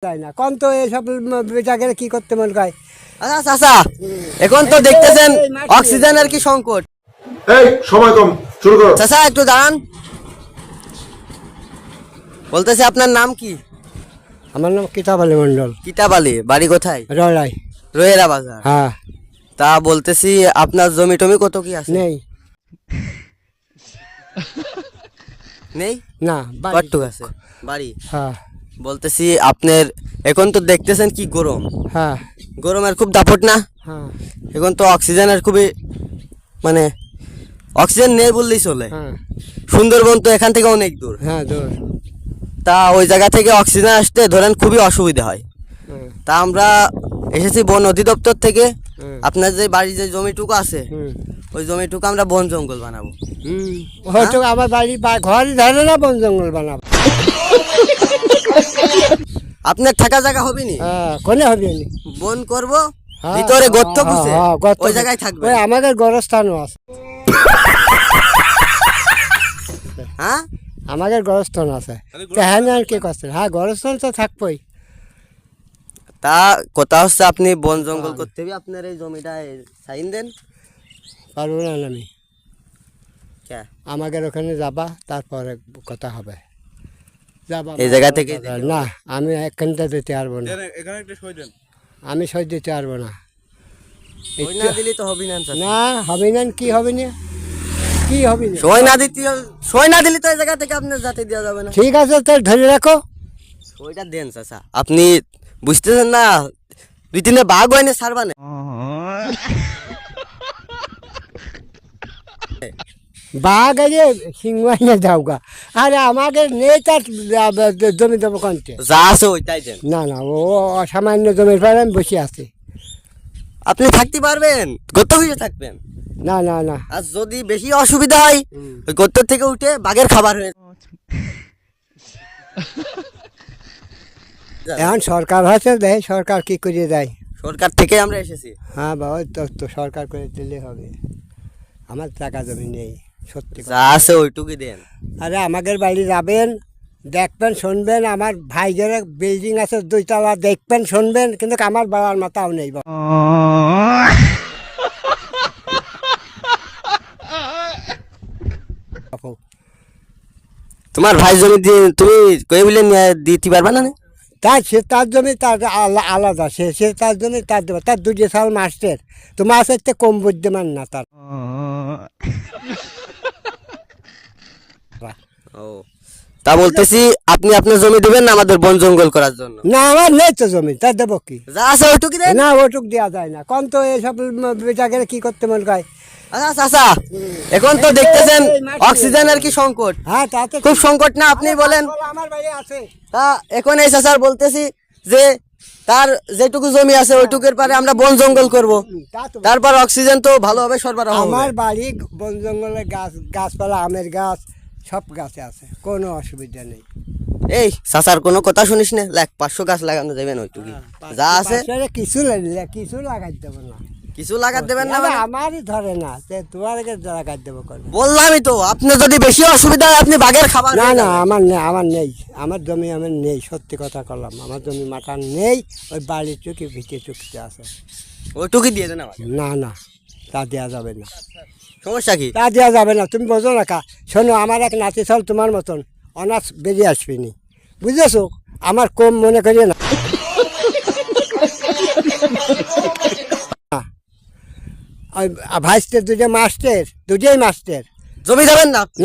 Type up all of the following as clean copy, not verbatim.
তাই না কোন তো এইসব বেটাকে কি করতে মন কয়। আচ্ছা চাচা, এখন তো দেখতেছেন অক্সিজেনের কি সংকট। এই সময় কম, শুরু করো। চাচা একটু দাঁড়ান, বলতেছি আপনার নাম কি? আমার নাম কিতাব আলী মন্ডল। কিতাব আলী, বাড়ি কোথায়? রড়াই। রোয়েরা বাজার। হ্যাঁ। তা বলতেছি আপনার জমি টমি কত কি আছে? নেই নেই না, কতটুকু আছে বাড়ি? হ্যাঁ বলতেছি আপনার এখন তো দেখতেছেন কি গরম, হ্যাঁ গরমের খুব দাপট না? হ্যাঁ এখন তো অক্সিজেনের খুবই মানে অক্সিজেন নেই বললেই চলে। হ্যাঁ সুন্দরবন তো এখান থেকে অনেক দূর, হ্যাঁ দূর। তা ওই জায়গা থেকে অক্সিজেন আসতে ধরেন খুবই অসুবিধা হয়। হুম, তা আমরা এসেছি বন অধিদপ্তর থেকে, হুম, আপনার যে বাড়ির যে জমিটুকু আছে হুম, ওই জমিটুকু আমরা বন জঙ্গল বানাবো। হুম। হয়তো আমার বাড়ি ঘরই ধরে না, বন জঙ্গল বানাবো। আপনার থাকা জায়গা হবে নি, হ্যাঁ কোনে হবে নি? বন করব, হ্যাঁ, ভিতরে গর্ত হ্যাঁ, খুঁজে হ্যাঁ, গর্ত ওই খুঁজে। জায়গায় থাকবে। ওই আমাদের গড়স্থানও আছে। হ্যাঁ আমাদের গড়স্থান আছে। তা হ্যাঁ আর কি করছে? হ্যাঁ গড়স্থান তো থাকবোই। তা কথা হচ্ছে আপনি বন জঙ্গল করতে হবে, আপনার এই জমিটা সাইন দেন। পারবো না আমি। কে? আমাদের ওখানে যাবা, তারপরে কথা হবে। যাবা এই জায়গা থেকে না, আমি এখানটা দিতে পারবো না। আমি সই দিতে পারবো না। সই না দিলে তো হবে না চাচা। না হবে না, কি হবে না, কি হবে না? সই না দিতে, সই না দিলে তো এই জায়গা থেকে আপনার যাতে দেওয়া যাবে না। ঠিক আছে, তাই ধরে রাখো। সইটা দেন চাচা, আপনি বুঝতেছেন না, দুই তিনটা বাঘ হয়নি সারবানে। বাঘ আগে সিংহ আইনে যাও গা। আরে আমাকে নেই তার জমি দেবো কন্টে। যা আছে ওইটাই দেন। না না, ও অসামান্য জমির পরে আমি বসে আছি। আপনি থাকতে পারবেন, গর্ত খুঁজে থাকবেন। না না না। আর যদি বেশি অসুবিধা হয় ওই গর্ত থেকে উঠে বাঘের খাবার হয়ে এখন সরকার হয়েছে, দেয় সরকার কি করে দেয়। সরকার থেকে আমরা এসেছি। হ্যাঁ বাবা, তো সরকার করে দিলে হবে। আমার টাকা জমি নেই, সত্যি কথা। যা আছে ওইটুকুই দেন। আরে আমাদের বাড়ি যাবেন, দেখবেন শুনবেন, আমার ভাইদের বিল্ডিং আছে 2 তলা, দেখবেন শুনবেন, কিন্তু আমার বাবার মাথাও নেই বাবা। তোমার ভাই জমি দিয়ে তুমি কই বলে দিতে পারবা না? তার সে তার জমি তার আলাদা, সে তার জমি তার দেবে, তার 2 সাল মাস্টার। তোমার আছে কম বুদ্ধিমান না তার। ও, তা বলতেছি আপনি আপনার জমি দিবেন না আমাদের বন জঙ্গল করার জন্য? না আমার নেই তো জমি, তার দেবো কি? যা আছে ওইটুকুই দেন। না ওটুক দেওয়া যায় না, কোন তো এইসব বেটাকে কি করতে মন কয়। আচ্ছা চাচা, এখন তো দেখতেছেন অক্সিজেনের কি সংকট। হ্যাঁ তাতে খুব সংকট না, আপনি বলেন। আমার বাড়ি আছে। তা এখন এই চাচার বলতেছি যে তার যেটুকু জমি আছে ওইটুকুর পরে আমরা বন জঙ্গল করব, তা তো তারপর অক্সিজেন তো ভালোভাবে সরবরাহ হবে। আমার বাড়ি বন জঙ্গলের গাছপালা, আমের গাছ, সব গাছে আছে, কোনো অসুবিধা নেই। এই চাচার কোনো কথা শুনিস না, 500 গাছ লাগানো যাবেন ওইটুকু যা আছে। পাশে কিছু লাগাই দেবো না, কিছু লাগাতে দেবেন না মানে? আমারই ধরে না, তোমার লাগাই দেবো করে। বললামই তো, আপনি যদি বেশি অসুবিধা হয় আপনি বাঘের খাবার না হয়ে না, যাবেন। আমার নেই, আমার জমি আমার নেই, সত্যি কথা করলাম, আমার জমি মাথা নেই। ওই বাড়ির চুকি ভিতরে চুকিতে আছে। ওইটুকুই দিয়ে দেন আমাকে। না না, তা দেওয়া যাবে না, সমস্যা কি? তা দেওয়া যাবে না, তুমি বোঝো না কা। শোনো, আমার এক নাতি চল তোমার মতন অনার্স বেরিয়ে আসবিনি, বুঝেছো? আমার কম মনে করি না। ওই ভাইস্তে 2 মাস্টার, 2 মাস্টার। জমি যাবেন না আপনি?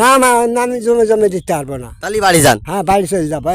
না আমি জমি দিতে পারবো না। তাহলে বাড়ি যান। হ্যাঁ বাড়ি চলে যাবো।